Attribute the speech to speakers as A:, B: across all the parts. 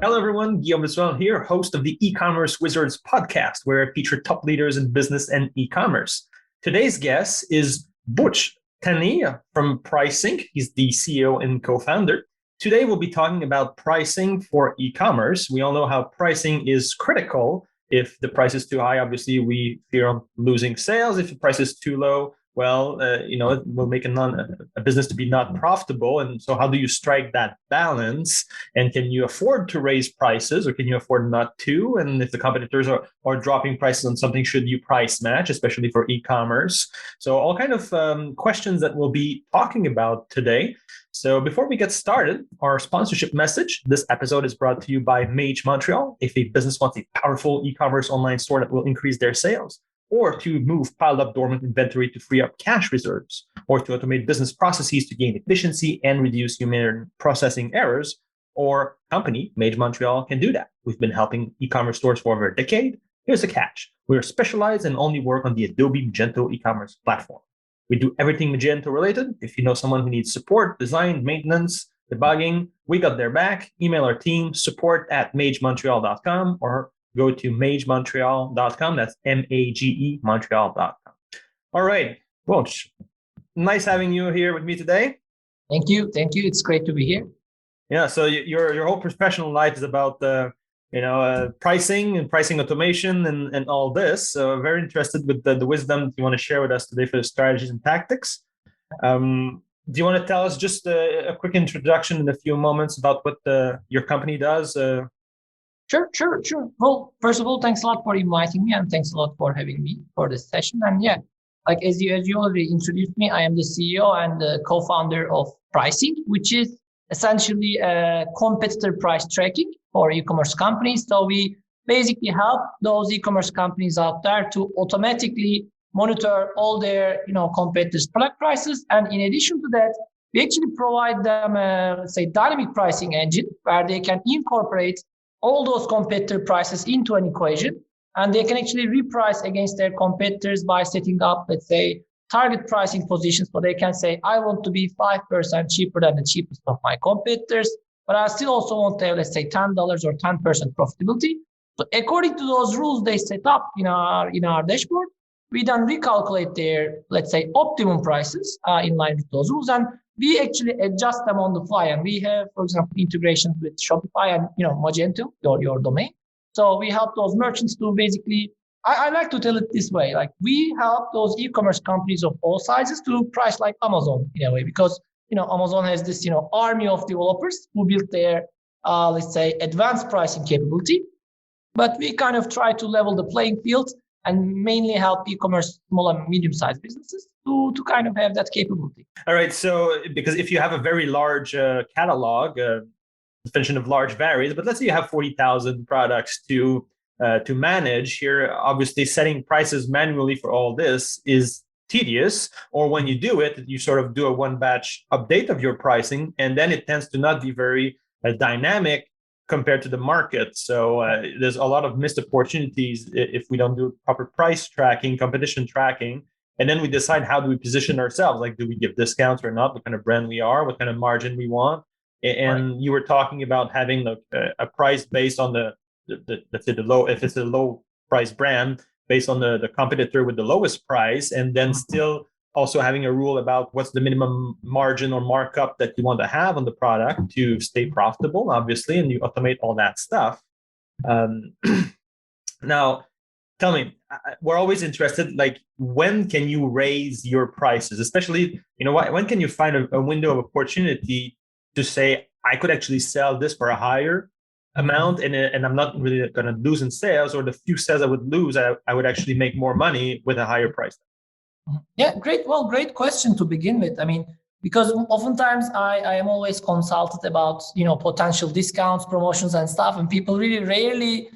A: Hello, everyone. Guillaume Biswell here, host of the E-commerce Wizards podcast, where I feature top leaders in business and e-commerce. Today's guest is Burc Tanir from Prisync. He's the CEO and co-founder. Today, we'll be talking about pricing for e-commerce. We all know how pricing is critical. If the price is too high, obviously, we fear losing sales. If the price is too low, it will make a business to be not profitable. And so how do you strike that balance? And can you afford to raise prices, or can you afford not to? And if the competitors are dropping prices on something, should you price match, especially for e-commerce? So all kind of questions that we'll be talking about today. So before we get started, our sponsorship message. This episode is brought to you by Mage Montreal. If a business wants a powerful e-commerce online store that will increase their sales, or to move piled up dormant inventory to free up cash reserves, or to automate business processes to gain efficiency and reduce human processing errors, or company, Mage Montreal can do that. We've been helping e-commerce stores for over a decade. Here's a catch. We're specialized and only work on the Adobe Magento e-commerce platform. We do everything Magento related. If you know someone who needs support, design, maintenance, debugging, we got their back. Email our team, support@magemontreal.com, or go to magemontreal.com. That's MAGE Montreal.com. All right. Well, nice having you here with me today.
B: Thank you. It's great to be here.
A: Yeah. So your whole professional life is about pricing and pricing automation and all this. So very interested with the wisdom you want to share with us today for the strategies and tactics. Do you want to tell us just a quick introduction in a few moments about what your company does?
B: Sure. Well, first of all, thanks a lot for inviting me, and thanks a lot for having me for this session. And yeah, like as you already introduced me, I am the CEO and the co-founder of Prisync, which is essentially a competitor price tracking for e-commerce companies. So we basically help those e-commerce companies out there to automatically monitor all their competitors' product prices. And in addition to that, we actually provide them a dynamic pricing engine where they can incorporate all those competitor prices into an equation, and they can actually reprice against their competitors by setting up, let's say, target pricing positions. So they can say, I want to be 5% cheaper than the cheapest of my competitors, but I still also want to have, let's say, $10 or 10% profitability. So according to those rules they set up in our dashboard, we then recalculate their, let's say, optimum prices in line with those rules, and we actually adjust them on the fly. And we have, for example, integrations with Shopify and Magento, your domain. So we help those merchants to basically, I like to tell it this way, like we help those e-commerce companies of all sizes to price like Amazon in a way, because Amazon has this army of developers who built their let's say advanced pricing capability. But we kind of try to level the playing field and mainly help e-commerce small and medium-sized businesses to kind of have that capability.
A: All right. So because if you have a very large catalog, definition of large varies, but let's say you have 40,000 products to manage here, obviously setting prices manually for all this is tedious. Or when you do it, you sort of do a one batch update of your pricing, and then it tends to not be very dynamic compared to the market. So there's a lot of missed opportunities if we don't do proper price tracking, competition tracking. And then we decide, how do we position ourselves? Like, do we give discounts or not? What kind of brand we are? What kind of margin we want? And right. You were talking about having a price based on let's say the low, if it's a low price brand, based on the competitor with the lowest price, and then still also having a rule about what's the minimum margin or markup that you want to have on the product to stay profitable, obviously, and you automate all that stuff. Now, tell me, we're always interested, like, when can you raise your prices? Especially, when can you find a window of opportunity to say, I could actually sell this for a higher amount, and I'm not really going to lose in sales, or the few sales I would lose, I would actually make more money with a higher price.
B: Yeah, great. Well, great question to begin with. I mean, because oftentimes I am always consulted about, potential discounts, promotions and stuff. And people really rarely,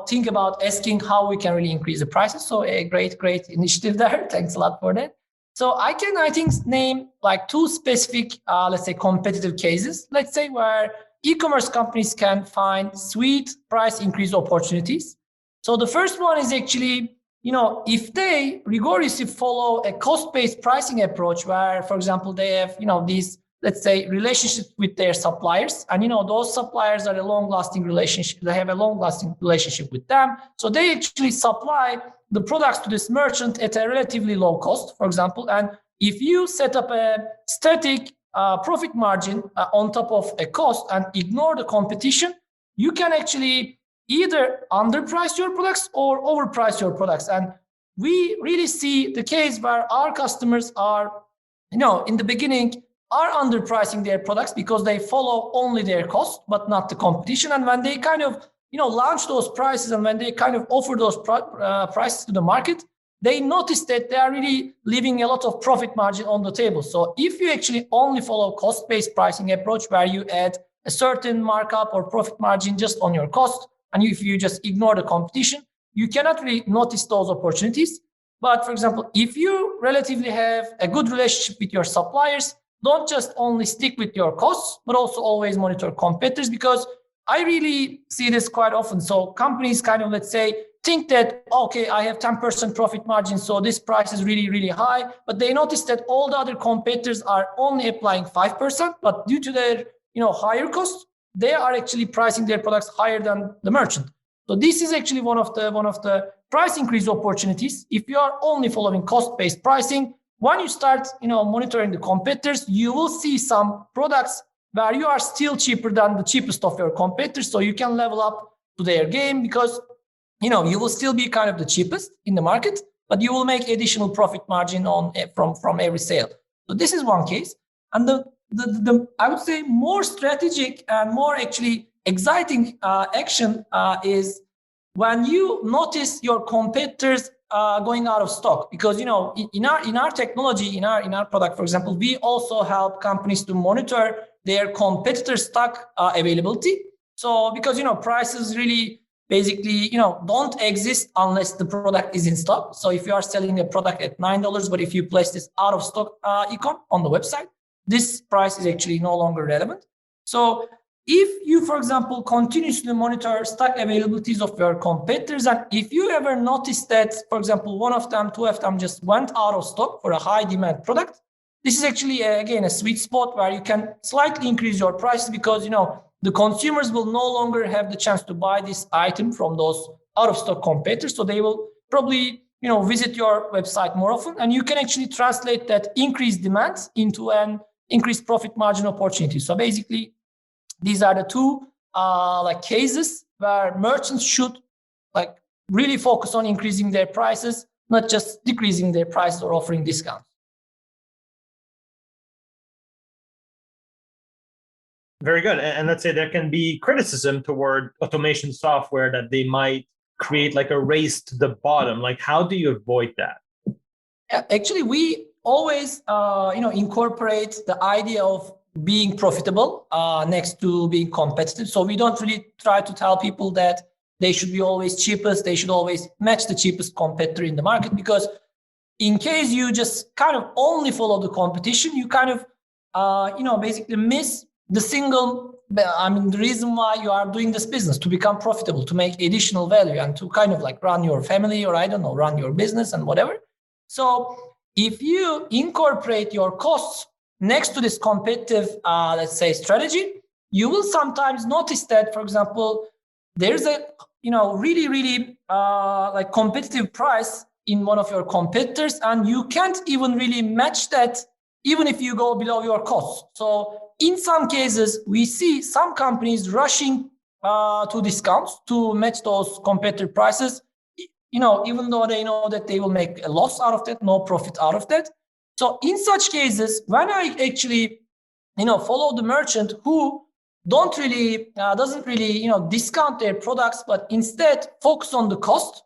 B: think about asking how we can really increase the prices. So a great initiative there. Thanks a lot for that. So I can, I think, name like two specific, let's say, competitive cases, let's say, where e-commerce companies can find sweet price increase opportunities. So the first one is actually, if they rigorously follow a cost-based pricing approach where, for example, they have, these let's say, relationships with their suppliers. And, those suppliers are a long-lasting relationship. They have a long-lasting relationship with them. So they actually supply the products to this merchant at a relatively low cost, for example. And if you set up a static profit margin on top of a cost and ignore the competition, you can actually either underprice your products or overprice your products. And we really see the case where our customers are, in the beginning, are underpricing their products because they follow only their cost, but not the competition. And when they kind of, launch those prices and when they kind of offer those prices to the market, they notice that they are really leaving a lot of profit margin on the table. So if you actually only follow cost-based pricing approach where you add a certain markup or profit margin just on your cost, and if you just ignore the competition, you cannot really notice those opportunities. But for example, if you relatively have a good relationship with your suppliers, don't just only stick with your costs, but also always monitor competitors, because I really see this quite often. So companies kind of, let's say, think that, okay, I have 10% profit margin, so this price is really, really high. But they notice that all the other competitors are only applying 5%, but due to their, higher costs, they are actually pricing their products higher than the merchant. So this is actually one of the price increase opportunities. If you are only following cost-based pricing, when you start, monitoring the competitors, you will see some products where you are still cheaper than the cheapest of your competitors. So you can level up to their game because, you will still be kind of the cheapest in the market, but you will make additional profit margin from every sale. So this is one case. And the I would say more strategic and more actually exciting action is when you notice your competitors going out of stock, because in our technology, in our product, for example, we also help companies to monitor their competitor stock availability. So because prices really basically don't exist unless the product is in stock. So if you are selling a product at $9, but if you place this out of stock icon on the website, this price is actually no longer relevant. So if you, for example, continuously monitor stock availabilities of your competitors, and if you ever notice that, for example, one of them, two of them just went out of stock for a high demand product, this is actually, again, a sweet spot where you can slightly increase your prices because, the consumers will no longer have the chance to buy this item from those out of stock competitors. So they will probably, visit your website more often, and you can actually translate that increased demand into an increased profit margin opportunity. So basically, these are the two cases where merchants should really focus on increasing their prices, not just decreasing their prices or offering discounts.
A: Very good. And let's say there can be criticism toward automation software that they might create a race to the bottom. How do you avoid that?
B: Actually, we always incorporate the idea of being profitable next to being competitive. So we don't really try to tell people that they should be always cheapest. They should always match the cheapest competitor in the market, because in case you just kind of only follow the competition, you kind of, basically miss the the reason why you are doing this business, to become profitable, to make additional value and to kind of run your family or run your business and whatever. So if you incorporate your costs next to this competitive, let's say, strategy, you will sometimes notice that, for example, there's a, really, really competitive price in one of your competitors, and you can't even really match that even if you go below your costs. So in some cases, we see some companies rushing to discounts to match those competitor prices, even though they know that they will make a loss out of that, no profit out of that. So in such cases, when I actually, follow the merchant who doesn't really, discount their products, but instead focus on the cost,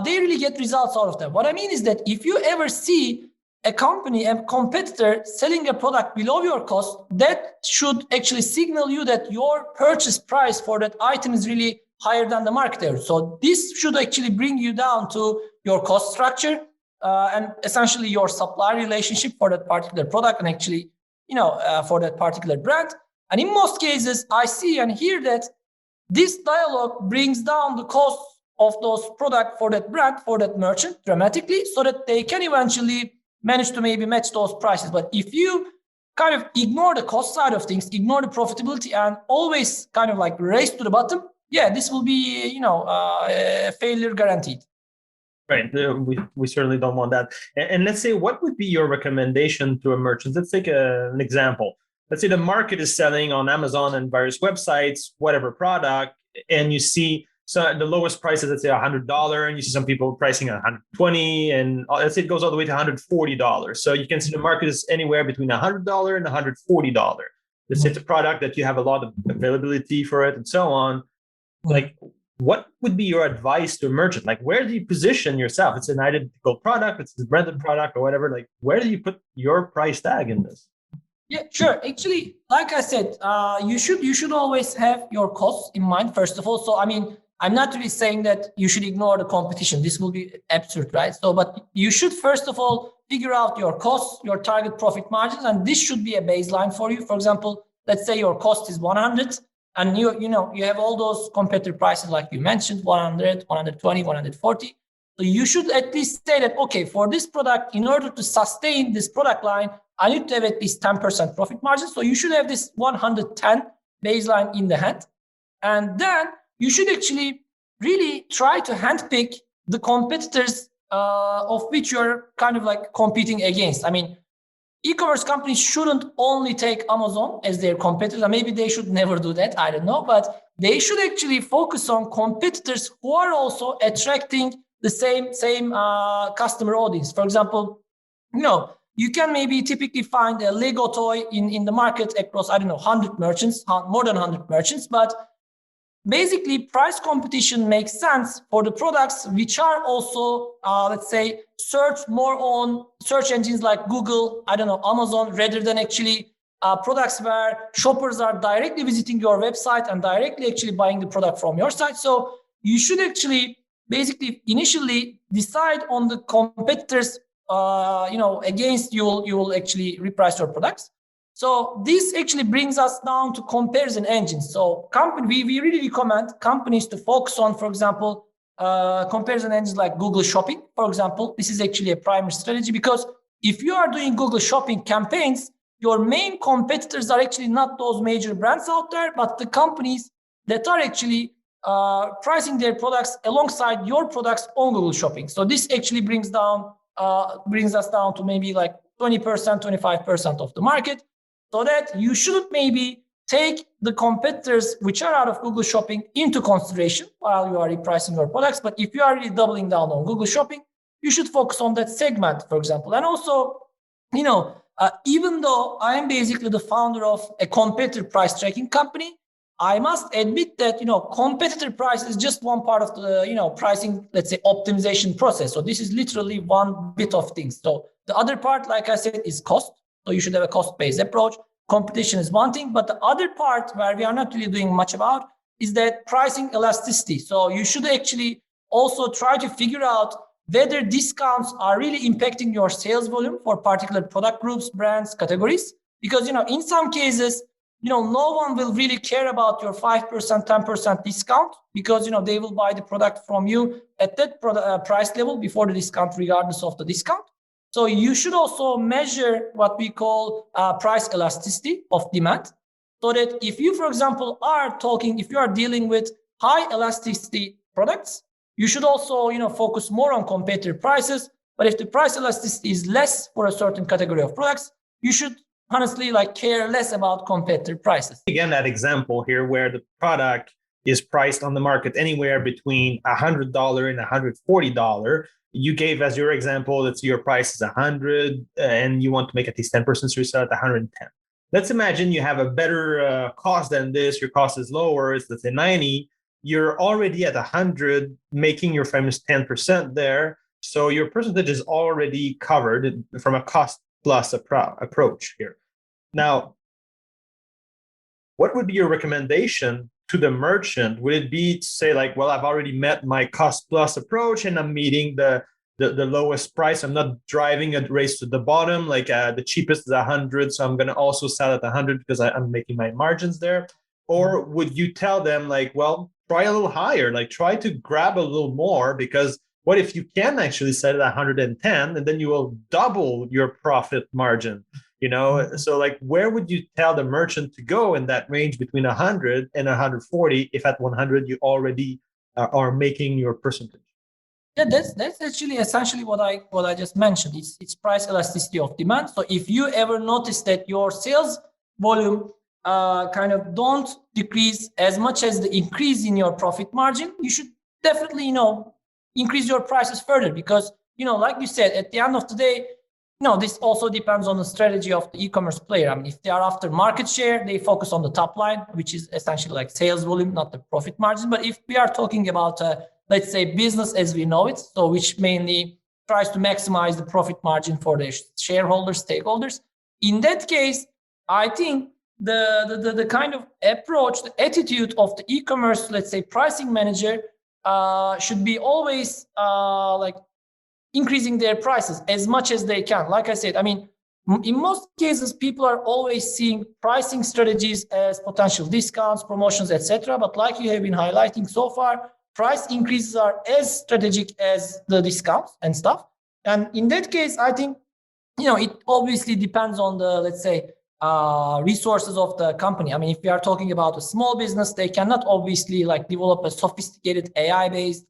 B: they really get results out of that. What I mean is that if you ever see a competitor selling a product below your cost, that should actually signal you that your purchase price for that item is really higher than the market. So this should actually bring you down to your cost structure and essentially your supply relationship for that particular product and actually, for that particular brand. And in most cases, I see and hear that this dialogue brings down the cost of those products for that brand, for that merchant dramatically, so that they can eventually manage to maybe match those prices. But if you kind of ignore the cost side of things, ignore the profitability, and always kind of like race to the bottom, this will be, failure guaranteed.
A: Right. We certainly don't want that. And let's say, what would be your recommendation to a merchant? Let's take an example. Let's say the market is selling on Amazon and various websites, whatever product, and you see the lowest price is, let's say, $100, and you see some people pricing at $120, and let's say it goes all the way to $140. So you can see the market is anywhere between $100 and $140. Let's say it's a product that you have a lot of availability for it and so on. Like, what would be your advice to a merchant? Like, where do you position yourself? It's an identical product, it's a branded product or whatever. Like, where do you put your price tag in this?
B: Yeah, sure. Actually, like I said, you should always have your costs in mind, first of all. So, I mean, I'm not really saying that you should ignore the competition. This will be absurd, right? So, but you should, first of all, figure out your costs, your target profit margins, and this should be a baseline for you. For example, let's say your cost is 100. And you have all those competitor prices, like you mentioned, 100, 120, 140. So you should at least say that, okay, for this product, in order to sustain this product line, I need to have at least 10% profit margin. So you should have this 110 baseline in the hand. And then you should actually really try to handpick the competitors of which you're kind of like competing against. I mean, e-commerce companies shouldn't only take Amazon as their competitor. Maybe they should never do that. I don't know. But they should actually focus on competitors who are also attracting the same customer audience. For example, you can maybe typically find a Lego toy in the market across, 100 merchants, more than 100 merchants. But basically, price competition makes sense for the products which are also, let's say, searched more on search engines like Google, Amazon, rather than actually products where shoppers are directly visiting your website and directly actually buying the product from your site. So you should actually basically initially decide on the competitors, against you will actually reprice your products. So this actually brings us down to comparison engines. So we really recommend companies to focus on, for example, comparison engines like Google Shopping, for example. This is actually a primary strategy, because if you are doing Google Shopping campaigns, your main competitors are actually not those major brands out there, but the companies that are actually pricing their products alongside your products on Google Shopping. So this actually brings us down to maybe like 20%, 25% of the market. So that you shouldn't maybe take the competitors which are out of Google Shopping into consideration while you are repricing your products. But if you are really doubling down on Google Shopping, you should focus on that segment, for example. And also, even though I am basically the founder of a competitor price tracking company, I must admit that, competitor price is just one part of the, pricing, let's say, optimization process. So this is literally one bit of things. So the other part, like I said, is cost. So you should have a cost-based approach. Competition is one thing, but the other part where we are not really doing much about is that pricing elasticity. So you should actually also try to figure out whether discounts are really impacting your sales volume for particular product groups, brands, categories. Because, in some cases, no one will really care about your 5%, 10% discount, because, they will buy the product from you at that price level before the discount, regardless of the discount. So you should also measure what we call price elasticity of demand, so that if you, for example, if you are dealing with high elasticity products, you should also, focus more on competitor prices. But if the price elasticity is less for a certain category of products, you should honestly care less about competitor prices.
A: Again, that example here where the product is priced on the market anywhere between $100 and $140. You gave as your example that your price is 100 and you want to make at least 10%, so you sell at 110. Let's imagine you have a better cost than this. Your cost is lower, it's let's say 90. You're already at 100, making your famous 10% there. So your percentage is already covered from a cost plus approach here. Now, what would be your recommendation to the merchant? Would it be to say well, I've already met my cost plus approach and I'm meeting the lowest price. I'm not driving a race to the bottom. The cheapest is 100. So I'm going to also sell at 100 because I'm making my margins there. Or would you tell them well, try a little higher, try to grab a little more, because what if you can actually sell at 110 and then you will double your profit margin? So like, where would you tell the merchant to go in that range between 100 and 140 if at 100 you already are making your percentage?
B: Yeah, that's actually essentially what I just mentioned. It's price elasticity of demand. So if you ever notice that your sales volume kind of don't decrease as much as the increase in your profit margin, you should definitely increase your prices further, because like you said, at the end of the day, this also depends on the strategy of the e-commerce player. I mean, if they are after market share, they focus on the top line, which is essentially like sales volume, not the profit margin. But if we are talking about let's say business as we know it, so which mainly tries to maximize the profit margin for their shareholders, stakeholders, in that case, I think the kind of approach, the attitude of the e-commerce, let's say pricing manager, should be always like increasing their prices as much as they can. Like I said, I mean, in most cases, people are always seeing pricing strategies as potential discounts, promotions, etc. But like you have been highlighting so far, price increases are as strategic as the discounts and stuff. And in that case, I think, it obviously depends on the, let's say, resources of the company. I mean, if we are talking about a small business, they cannot obviously like develop a sophisticated AI-based,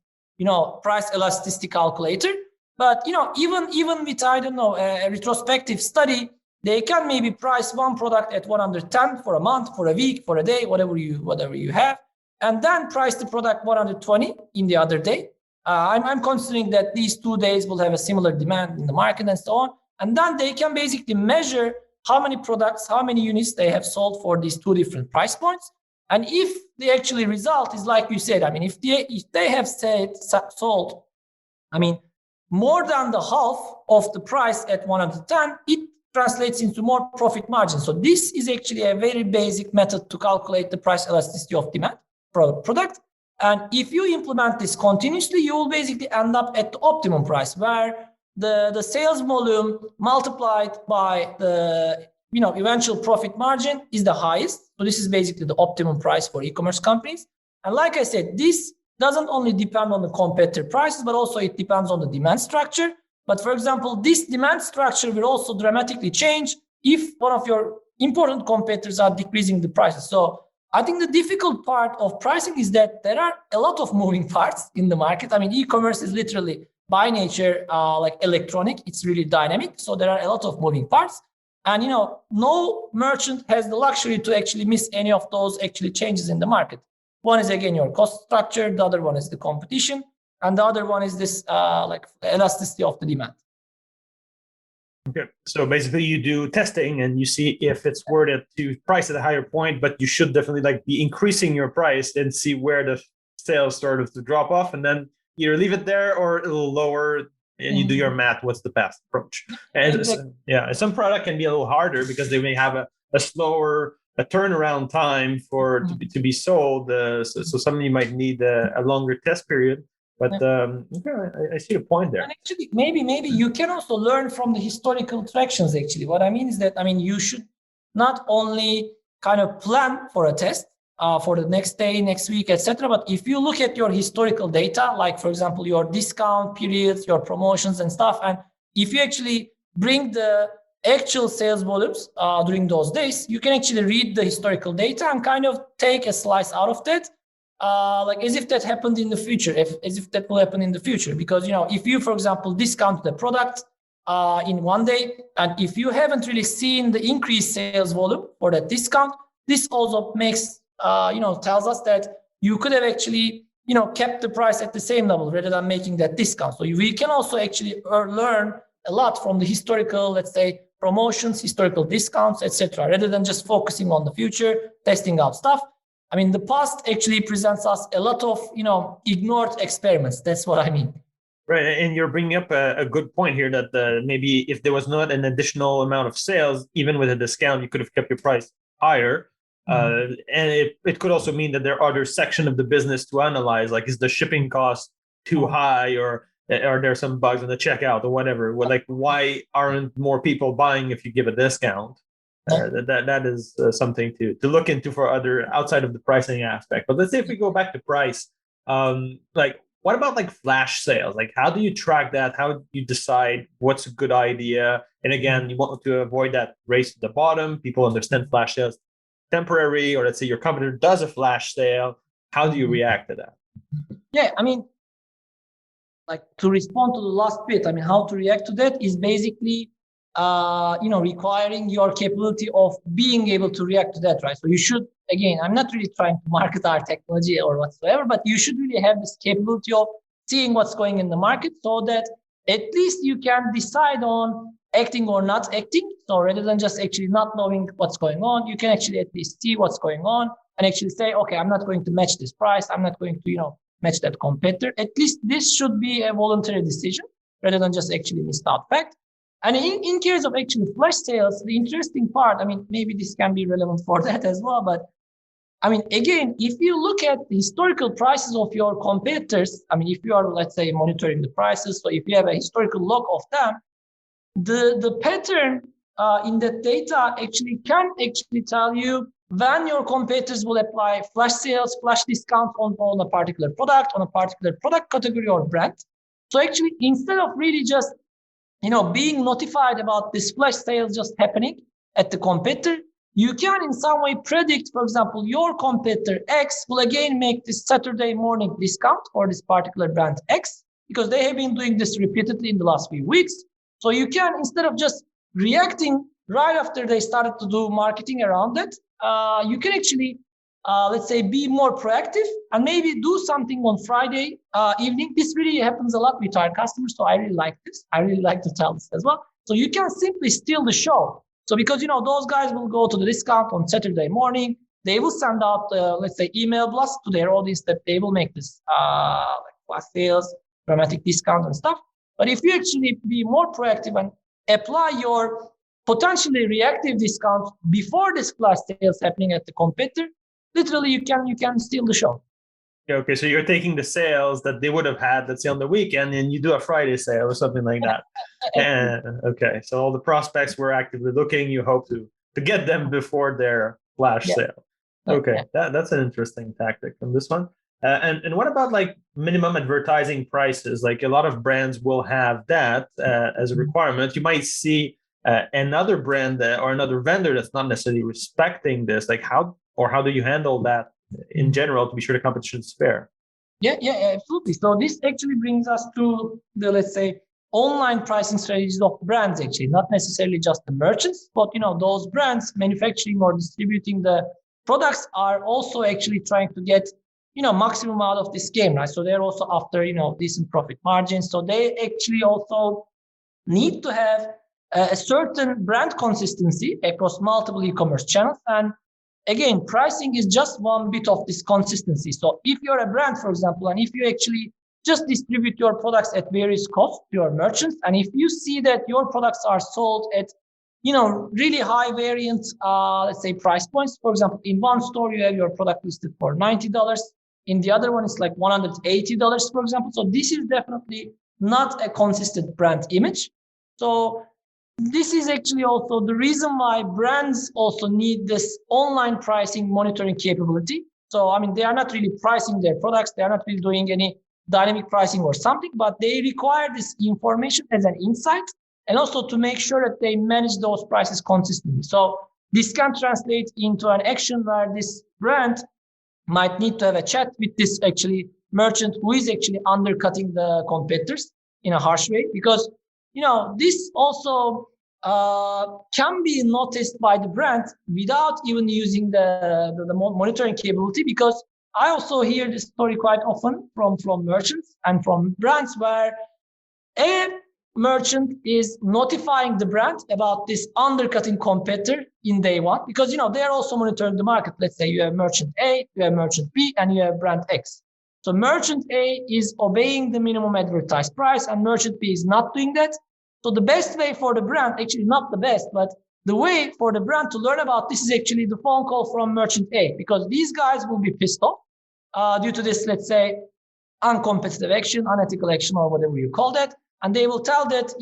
B: price elasticity calculator. But, even with, I don't know, a retrospective study, they can maybe price one product at 110 for a month, for a week, for a day, whatever you have, and then price the product 120 in the other day. I'm considering that these 2 days will have a similar demand in the market and so on. And then they can basically measure how many products, how many units they have sold for these two different price points. And if the actually result is like you said, I mean, if they have sold, I mean, more than the half of the price at 110, it translates into more profit margin. So this is actually a very basic method to calculate the price elasticity of demand for a product. And if you implement this continuously, you will basically end up at the optimum price, where the sales volume multiplied by the eventual profit margin is the highest. So this is basically the optimum price for e-commerce companies. And like I said, this doesn't only depend on the competitor prices, but also it depends on the demand structure. But for example, this demand structure will also dramatically change if one of your important competitors are decreasing the prices. So I think the difficult part of pricing is that there are a lot of moving parts in the market. I mean, e-commerce is literally by nature like electronic. It's really dynamic. So there are a lot of moving parts. And, no merchant has the luxury to actually miss any of those actually changes in the market. One is, again, your cost structure. The other one is the competition. And the other one is this like elasticity of the demand.
A: Okay. So basically you do testing and you see if it's worth it to price at a higher point, but you should definitely like be increasing your price and see where the sales start to drop off, and then either leave it there or it'll lower, and you do your math. What's the best approach? And exactly. Some product can be a little harder because they may have a slower turnaround time for to be sold. So some you might need a longer test period. But I see the point there.
B: And actually, maybe you can also learn from the historical tractions. Actually, what I mean is that you should not only kind of plan for a test for the next day, next week, etc. But if you look at your historical data, like for example your discount periods, your promotions and stuff, and if you actually bring the actual sales volumes during those days, you can actually read the historical data and kind of take a slice out of that. Like as if that happened in the future, as if that will happen in the future. Because, if you, for example, discount the product in one day, and if you haven't really seen the increased sales volume for that discount, this also makes, tells us that you could have actually, kept the price at the same level rather than making that discount. So we can also actually learn a lot from the historical, let's say, promotions, historical discounts, etc., rather than just focusing on the future, testing out stuff. I mean, the past actually presents us a lot of, ignored experiments. That's what I mean.
A: Right. And you're bringing up a good point here that maybe if there was not an additional amount of sales, even with a discount, you could have kept your price higher. And it could also mean that there are other sections of the business to analyze, like is the shipping cost too high, or are there some bugs in the checkout or whatever? Like, why aren't more people buying if you give a discount? That is something to look into for other outside of the pricing aspect. But let's say if we go back to price, like what about like flash sales? Like, how do you track that? How do you decide what's a good idea? And again, you want to avoid that race to the bottom. People understand flash sales temporary, or let's say your competitor does a flash sale. How do you react to that?
B: Yeah, I mean, like to respond to the last bit, I mean, how to react to that is basically, requiring your capability of being able to react to that, right? So you should, again, I'm not really trying to market our technology or whatsoever, but you should really have this capability of seeing what's going in the market so that at least you can decide on acting or not acting. So rather than just actually not knowing what's going on, you can actually at least see what's going on and actually say, okay, I'm not going to match this price. I'm not going to, match that competitor. At least this should be a voluntary decision rather than just actually missed out fact. And in case of actually flash sales, the interesting part, I mean, maybe this can be relevant for that as well. But I mean, again, if you look at the historical prices of your competitors, I mean, if you are, let's say, monitoring the prices, so if you have a historical log of them, the pattern in that data actually can actually tell you when your competitors will apply flash sales, flash discounts on a particular product, on a particular product category or brand. So actually, instead of really just being notified about this flash sales just happening at the competitor, you can in some way predict, for example, your competitor X will again make this Saturday morning discount for this particular brand X, because they have been doing this repeatedly in the last few weeks. So you can, instead of just reacting right after they started to do marketing around it, you can actually, let's say, be more proactive and maybe do something on Friday evening. This really happens a lot with our customers, so I really like this. I really like to tell this as well. So you can simply steal the show. So because, those guys will go to the discount on Saturday morning, they will send out, let's say, email blast to their audience that they will make this like flash sales, dramatic discounts and stuff. But if you actually be more proactive and apply your potentially reactive discounts before this flash sales happening at the competitor, literally you can steal the show.
A: Okay, so you're taking the sales that they would have had, let's say, on the weekend, and you do a Friday sale or something like that. Okay, so all the prospects were actively looking. You hope to get them before their flash sale. Okay, that's an interesting tactic from this one. And what about like minimum advertising prices? Like a lot of brands will have that as a requirement. You might see another brand or another vendor that's not necessarily respecting this. Like how do you handle that in general to be sure the competition is fair?
B: Yeah, absolutely. So this actually brings us to the, let's say, online pricing strategies of brands, actually, not necessarily just the merchants, but those brands manufacturing or distributing the products are also actually trying to get maximum out of this game, right? So they're also after decent profit margins. So they actually also need to have a certain brand consistency across multiple e-commerce channels. And again, pricing is just one bit of this consistency. So if you're a brand, for example, and if you actually just distribute your products at various costs to your merchants, and if you see that your products are sold at really high variant, let's say, price points. For example, in one store you have your product listed for $90. In the other one, it's like $180, for example. So this is definitely not a consistent brand image. So this is actually also the reason why brands also need this online pricing monitoring capability. So, I mean, they are not really pricing their products. They are not really doing any dynamic pricing or something, but they require this information as an insight and also to make sure that they manage those prices consistently. So this can translate into an action where this brand might need to have a chat with this actually merchant who is actually undercutting the competitors in a harsh way, because this also can be noticed by the brand without even using the monitoring capability. Because I also hear this story quite often from merchants and from brands where a merchant is notifying the brand about this undercutting competitor in day one, because they are also monitoring the market. Let's say you have merchant A, you have merchant B, and you have brand X. So merchant A is obeying the minimum advertised price and merchant B is not doing that. So the best way for the brand, actually not the best, but the way for the brand to learn about this is actually the phone call from merchant A, because these guys will be pissed off due to this, let's say, uncompetitive action, unethical action, or whatever you call that. And they will tell that,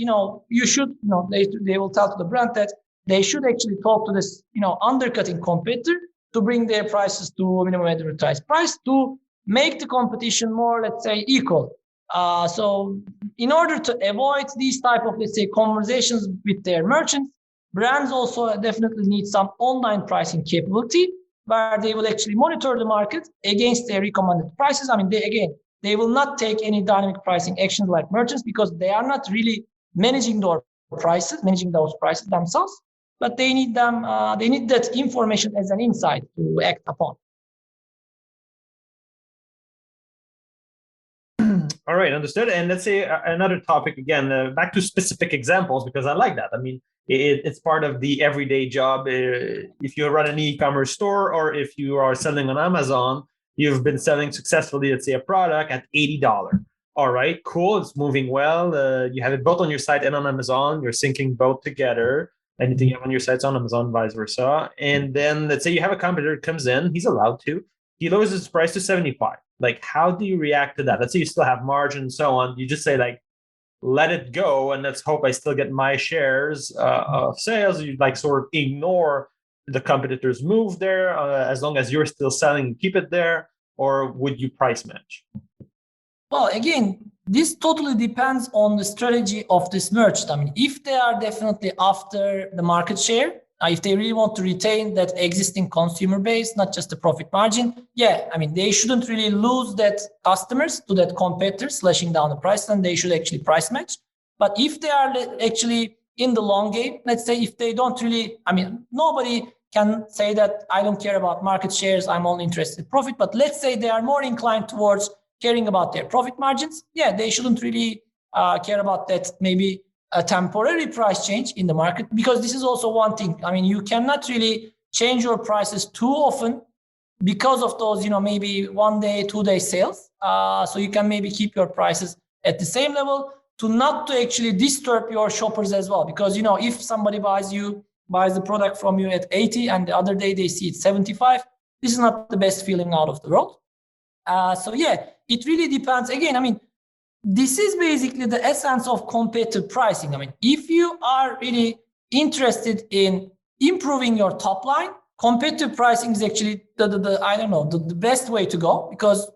B: you should, they will tell to the brand that they should actually talk to this, undercutting competitor to bring their prices to minimum advertised price to make the competition more, let's say, equal. So in order to avoid these type of, let's say, conversations with their merchants, brands also definitely need some online pricing capability where they will actually monitor the market against their recommended prices. I mean, they will not take any dynamic pricing actions like merchants because they are not really managing those prices themselves, but they need them. They need that information as an insight to act upon.
A: All right, understood. And let's say another topic again, back to specific examples, because I like that. I mean, it's part of the everyday job. If you run an e-commerce store or if you are selling on Amazon, you've been selling successfully, let's say, a product at $80. All right, cool. It's moving well. You have it both on your site and on Amazon. You're syncing both together. Anything you have on your site's on Amazon, vice versa. And then let's say you have a competitor comes in, he's allowed to. He lowers his price to 75. Like, how do you react to that? Let's say you still have margin and so on. You just say, like, let it go and let's hope I still get my shares of sales. You like sort of ignore the competitor's move there as long as you're still selling, keep it there, or would you price match?
B: Well, again, this totally depends on the strategy of this merchant. I mean, if they are definitely after the market share, if they really want to retain that existing consumer base, not just the profit margin, yeah, I mean, they shouldn't really lose that customers to that competitor slashing down the price, and they should actually price match. But if they are actually in the long game, let's say if they don't really, I mean, nobody can say that I don't care about market shares, I'm only interested in profit. But let's say they are more inclined towards caring about their profit margins. Yeah, they shouldn't really care about that, maybe a temporary price change in the market, because this is also one thing. I mean, you cannot really change your prices too often because of those, maybe 1 day, 2 day sales. So you can maybe keep your prices at the same level not to actually disturb your shoppers as well. Because, if somebody buys the product from you at 80 and the other day they see it 75, this is not the best feeling out of the world. So yeah, it really depends. Again, I mean, this is basically the essence of competitive pricing. I mean, if you are really interested in improving your top line, competitive pricing is actually the best way to go, because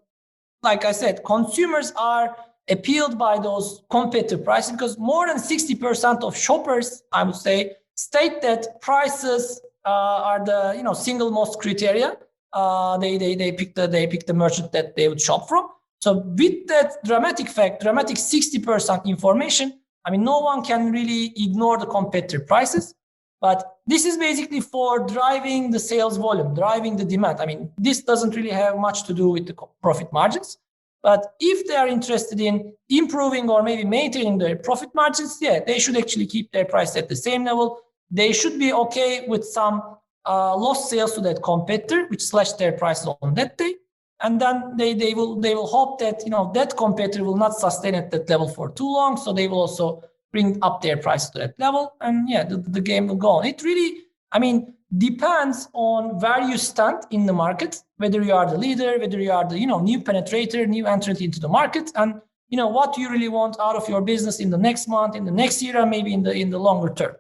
B: like I said, consumers are appealed by those competitive pricing because more than 60% of shoppers, I would say, state that prices are the single most criteria. They pick the merchant that they would shop from. So with that dramatic 60% information, I mean, no one can really ignore the competitor prices. But this is basically for driving the sales volume, driving the demand. I mean, this doesn't really have much to do with the profit margins. But if they are interested in improving or maybe maintaining their profit margins, yeah, they should actually keep their price at the same level. They should be okay with some lost sales to that competitor, which slashed their prices on that day. And then they will hope that that competitor will not sustain at that level for too long. So they will also bring up their price to that level. And yeah, the game will go on. It really, I mean, depends on where you stand in the market, whether you are the leader, whether you are the new penetrator, new entrant into the market, and what you really want out of your business in the next month, in the next year, and maybe in the longer term.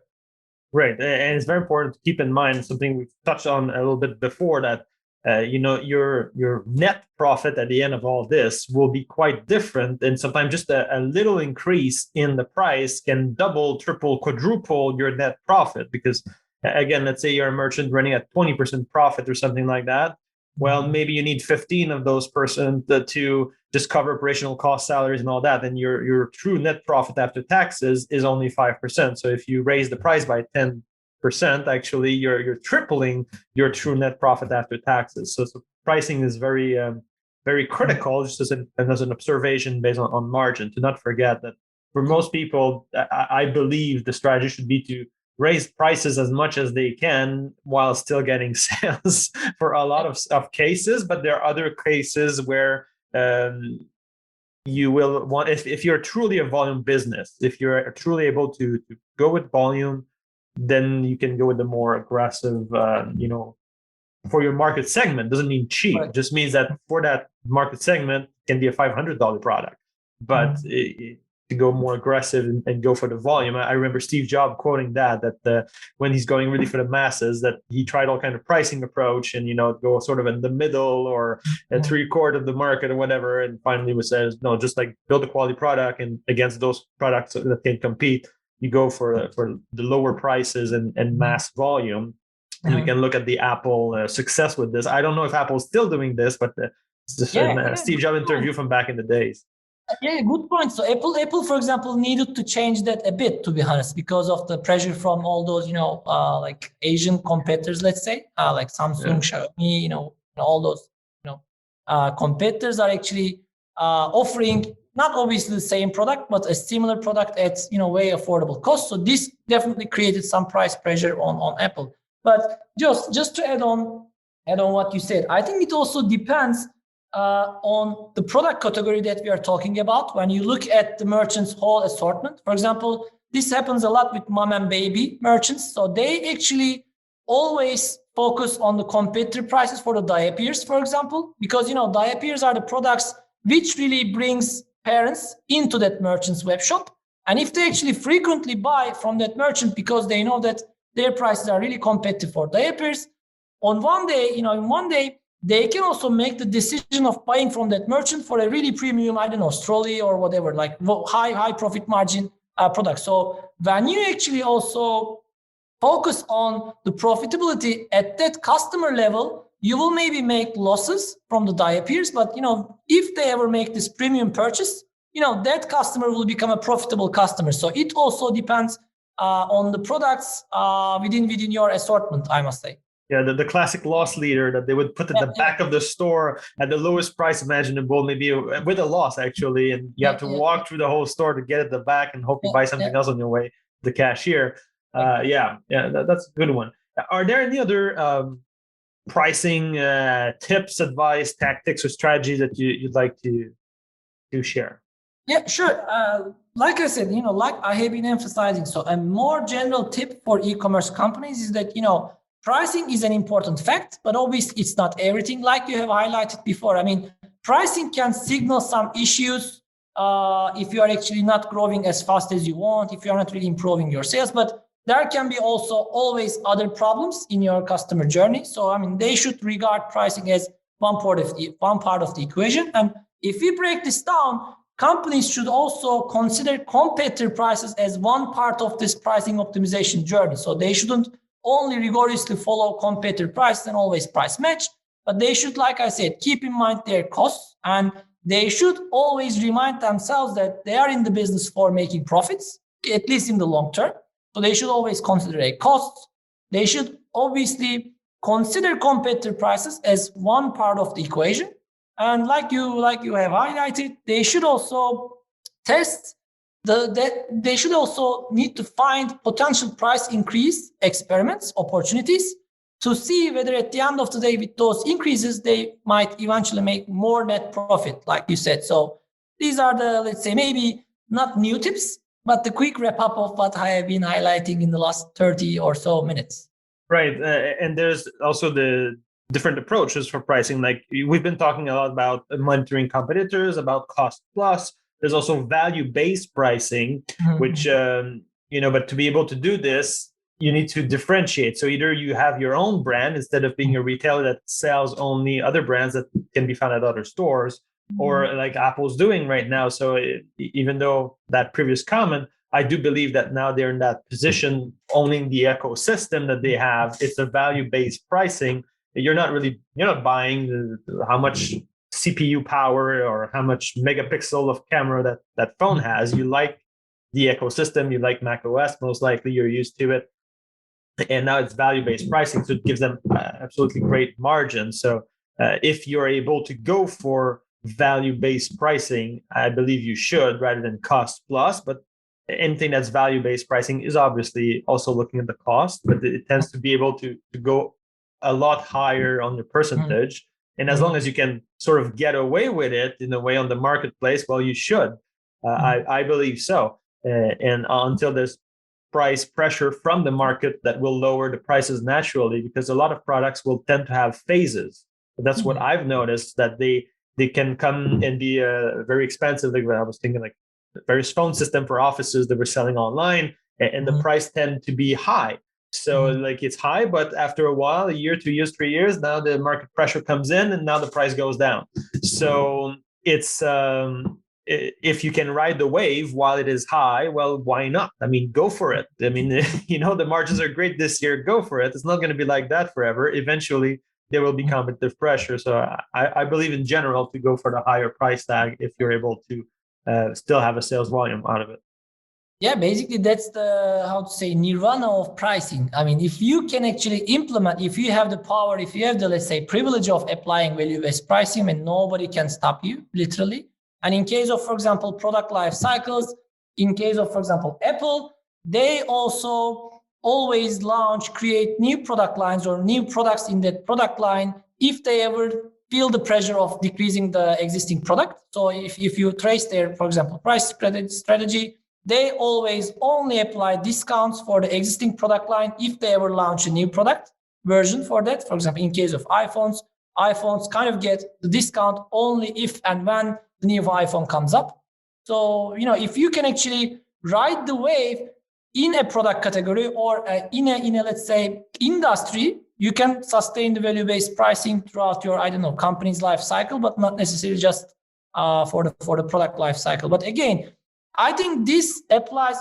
A: Right, and it's very important to keep in mind something we've touched on a little bit before, that your net profit at the end of all this will be quite different, and sometimes just a little increase in the price can double, triple, quadruple your net profit. Because again, let's say you're a merchant running at 20% profit or something like that. Well, maybe you need 15 of those percent to just cover operational costs, salaries, and all that. And your true net profit after taxes is only 5%. So if you raise the price by 10%, actually you're tripling your true net profit after taxes. So pricing is very very critical, just as an observation based on margin, to not forget that for most people, I believe the strategy should be to raise prices as much as they can while still getting sales for a lot of cases. But there are other cases where you will want, if you're truly a volume business, if you're truly able to go with volume, then you can go with the more aggressive, for your market segment. Doesn't mean cheap. Right. It just means that for that market segment, it can be a $500 product. But to go more aggressive and go for the volume. I remember Steve Jobs quoting that when he's going really for the masses, that he tried all kind of pricing approach and, go sort of in the middle or a 3/4 of the market or whatever. And finally was says, no, just like build a quality product, and against those products that can compete, you go for the lower prices and mass volume. And we can look at the Apple success with this. I don't know if Apple's still doing this, but it's just a Steve Jobs interview from back in the days.
B: Yeah, good point. So Apple, for example, needed to change that a bit, to be honest, because of the pressure from all those, like Asian competitors, let's say, like Samsung, Xiaomi, all those, competitors are actually offering not obviously the same product, but a similar product at, way affordable cost. So this definitely created some price pressure on Apple. But just to add on what you said, I think it also depends on the product category that we are talking about. When you look at the merchant's whole assortment, for example, this happens a lot with mom and baby merchants. So they actually always focus on the competitor prices for the diapers, for example, because, diapers are the products which really brings parents into that merchant's web shop. And if they actually frequently buy from that merchant because they know that their prices are really competitive for diapers, in one day, they can also make the decision of buying from that merchant for a really premium, trolley or whatever, like high profit margin product. So when you actually also focus on the profitability at that customer level, you will maybe make losses from the diapers. But, if they ever make this premium purchase, that customer will become a profitable customer. So it also depends on the products within your assortment, I must say.
A: Yeah, the classic loss leader that they would put at the back of the store at the lowest price imaginable, maybe with a loss actually, and you have to walk through the whole store to get at the back and hope you buy something else on your way to the cashier. That's a good one. Are there any other pricing tips, advice, tactics, or strategies that you'd like to share?
B: Yeah, sure. Like I said, like I have been emphasizing, so a more general tip for e-commerce companies is that, pricing is an important fact, but obviously it's not everything, like you have highlighted before. I mean, pricing can signal some issues if you are actually not growing as fast as you want, if you are not really improving your sales, but there can be also always other problems in your customer journey. So, they should regard pricing as one part of the equation. And if we break this down, companies should also consider competitor prices as one part of this pricing optimization journey. So they shouldn't only rigorously follow competitor price and always price match, but they should, like I said, keep in mind their costs, and they should always remind themselves that they are in the business for making profits, at least in the long term. So they should always consider a cost. They should obviously consider competitor prices as one part of the equation. And like you have highlighted, they should also test they should also need to find potential price increase experiments, opportunities, to see whether at the end of the day with those increases, they might eventually make more net profit, like you said. So these are the, let's say, maybe not new tips, but the quick wrap up of what I have been highlighting in the last 30 or so minutes.
A: Right. And there's also the different approaches for pricing. Like we've been talking a lot about monitoring competitors, about cost plus. There's also value-based pricing, which, but to be able to do this, you need to differentiate. So either you have your own brand instead of being a retailer that sells only other brands that can be found at other stores, or like Apple's doing right now. So even though that previous comment, I do believe that now they're in that position, owning the ecosystem that they have. It's a value-based pricing. You're not buying how much CPU power or how much megapixel of camera that phone has. You like the ecosystem, you like Mac OS, most likely you're used to it. And now it's value-based pricing, so it gives them absolutely great margins. So if you're able to go for value-based pricing, I believe you should, rather than cost plus. But anything that's value-based pricing is obviously also looking at the cost, but it tends to be able to go a lot higher on the percentage. And as long as you can sort of get away with it in a way on the marketplace, well, you should. I believe so. And until there's price pressure from the market that will lower the prices naturally, because a lot of products will tend to have phases. That's what I've noticed, that they can come and be very expensive. Like I was thinking, like various phone system for offices that were selling online, and the price tend to be high. So like it's high, but after a while, a year, 2 years, 3 years, now the market pressure comes in and now the price goes down. So it's if you can ride the wave while it is high, well, why not? I mean, go for it. I mean, the margins are great this year, go for it. It's not going to be like that forever. Eventually there will be competitive pressure. So I believe in general to go for the higher price tag if you're able to still have a sales volume out of it.
B: Yeah, basically that's the, how to say, nirvana of pricing. I mean, if you can actually implement, if you have the power, if you have the, let's say, privilege of applying value-based pricing, and nobody can stop you, literally. And in case of, for example, product life cycles, in case of, for example, Apple, they also always create new product lines or new products in that product line if they ever feel the pressure of decreasing the existing product. So if you trace their, for example, price strategy, they always only apply discounts for the existing product line if they ever launch a new product version for that. For example, in case of iPhones kind of get the discount only if and when the new iPhone comes up. So, if you can actually ride the wave in a product category or in a let's say industry, you can sustain the value-based pricing throughout your, company's life cycle, but not necessarily just for the product life cycle. But again, I think this applies,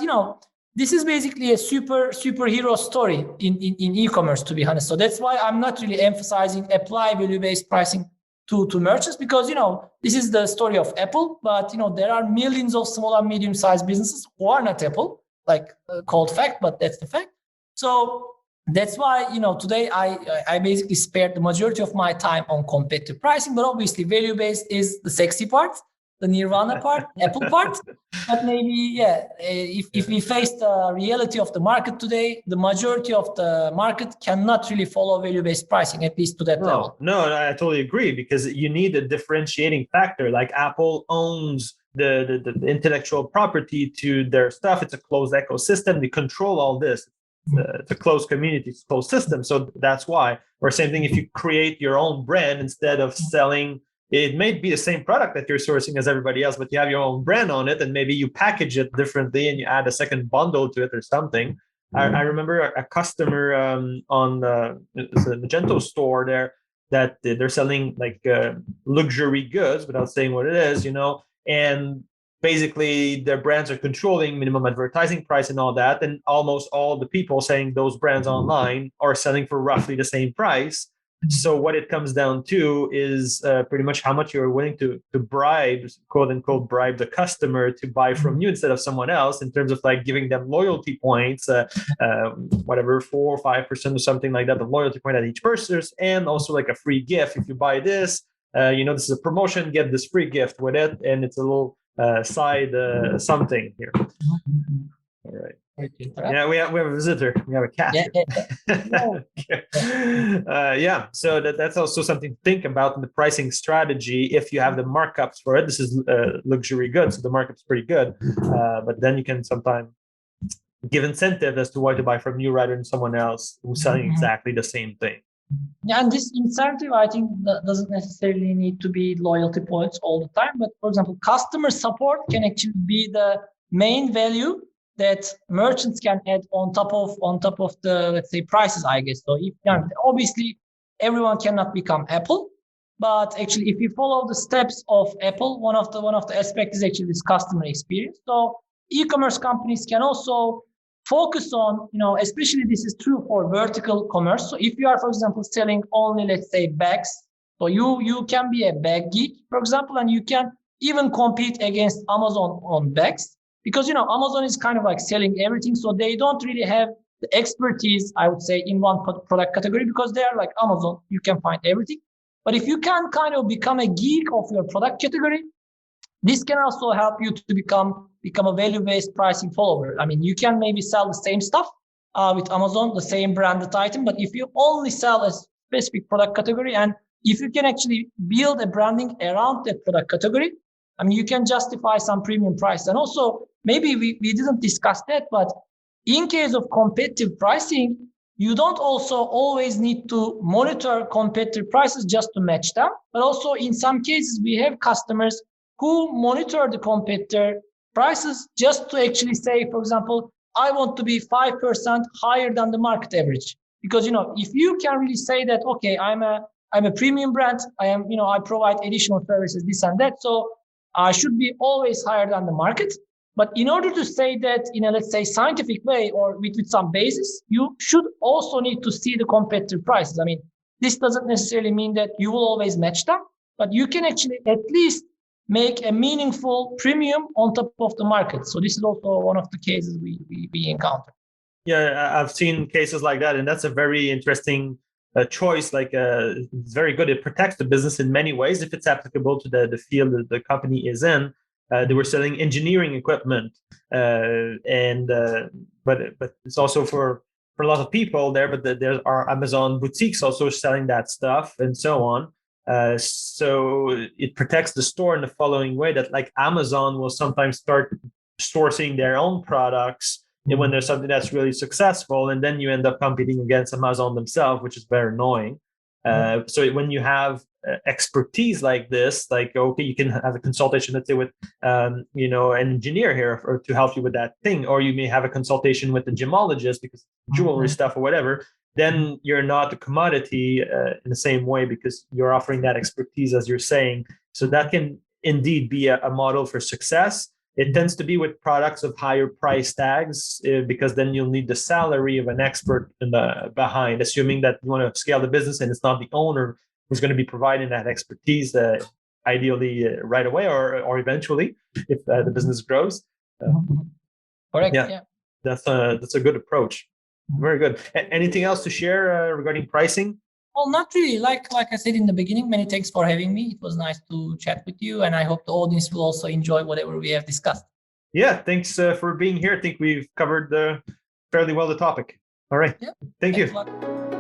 B: this is basically a superhero story in e-commerce, to be honest. So that's why I'm not really emphasizing apply value-based pricing to merchants, because, this is the story of Apple, but, there are millions of small and medium-sized businesses who are not Apple, like cold fact, but that's the fact. So that's why, today I basically spared the majority of my time on competitive pricing, but obviously value-based is the sexy part, the nirvana part, Apple part. But maybe, if we face the reality of the market today, the majority of the market cannot really follow value-based pricing, at least to that level.
A: No, I totally agree, because you need a differentiating factor. Like Apple owns the intellectual property to their stuff. It's a closed ecosystem. They control all this. It's a closed community, it's a closed system. So that's why. Or same thing, if you create your own brand instead of selling, it may be the same product that you're sourcing as everybody else, but you have your own brand on it, and maybe you package it differently and you add a second bundle to it or something. I remember a customer on the Magento store there that they're selling like luxury goods without saying what it is, and basically their brands are controlling minimum advertising price and all that. And almost all the people saying those brands online are selling for roughly the same price. So what it comes down to is pretty much how much you're willing to bribe, quote unquote, bribe the customer to buy from you instead of someone else, in terms of like giving them loyalty points, whatever, 4 or 5% or something like that, the loyalty point at each purchase, and also like a free gift. If you buy this, this is a promotion, get this free gift with it. And it's a little side something here. All right. Yeah, we have a visitor. We have a cat. Yeah. So that's also something to think about in the pricing strategy. If you have the markups for it, this is luxury goods, so the markup's pretty good. But then you can sometimes give incentive as to why to buy from you rather than someone else who's selling exactly the same thing.
B: Yeah, and this incentive, I think, that doesn't necessarily need to be loyalty points all the time. But for example, customer support can actually be the main value that merchants can add on top of the, let's say, prices, I guess. So if obviously everyone cannot become Apple, but actually if you follow the steps of Apple, one of the aspects is actually this customer experience. So e-commerce companies can also focus on, especially this is true for vertical commerce. So if you are, for example, selling only, let's say, bags, so you can be a bag geek, for example, and you can even compete against Amazon on bags. Because, Amazon is kind of like selling everything. So they don't really have the expertise, I would say, in one product category, because they are like Amazon. You can find everything. But if you can kind of become a geek of your product category, this can also help you to become a value-based pricing follower. I mean, you can maybe sell the same stuff with Amazon, the same branded item. But if you only sell a specific product category, and if you can actually build a branding around that product category, I mean, you can justify some premium price. And also, maybe we didn't discuss that, but in case of competitive pricing, you don't also always need to monitor competitive prices just to match them. But also in some cases, we have customers who monitor the competitor prices just to actually say, for example, I want to be 5% higher than the market average. Because, if you can really say that, okay, I'm a premium brand, I provide additional services, this and that. So I should be always higher than the market. But in order to say that in a, let's say, scientific way or with some basis, you should also need to see the competitive prices. I mean, this doesn't necessarily mean that you will always match them, but you can actually at least make a meaningful premium on top of the market. So this is also one of the cases we encounter.
A: Yeah, I've seen cases like that, and that's a very interesting choice. It's very good. It protects the business in many ways if it's applicable to the field that the company is in. They were selling engineering equipment, but it's also for a lot of people there. But there are Amazon boutiques also selling that stuff and so on. So it protects the store in the following way that like Amazon will sometimes start sourcing their own products when there's something that's really successful, and then you end up competing against Amazon themselves, which is very annoying. So when you have expertise like this, like, okay, you can have a consultation, let's say with, an engineer here or to help you with that thing, or you may have a consultation with a gemologist because jewelry stuff or whatever, then you're not a commodity in the same way because you're offering that expertise, as you're saying. So that can indeed be a model for success. It tends to be with products of higher price tags because then you'll need the salary of an expert behind, assuming that you want to scale the business and it's not the owner who's going to be providing that expertise, ideally right away or eventually if the business grows.
B: Correct. Yeah.
A: That's a good approach. Very good. Anything else to share regarding pricing?
B: Well, not really. Like I said in the beginning, many thanks for having me. It was nice to chat with you, and I hope the audience will also enjoy whatever we have discussed.
A: Yeah, thanks for being here. I think we've covered fairly well the topic. All right.
B: Yeah.
A: Thank you.
B: A lot.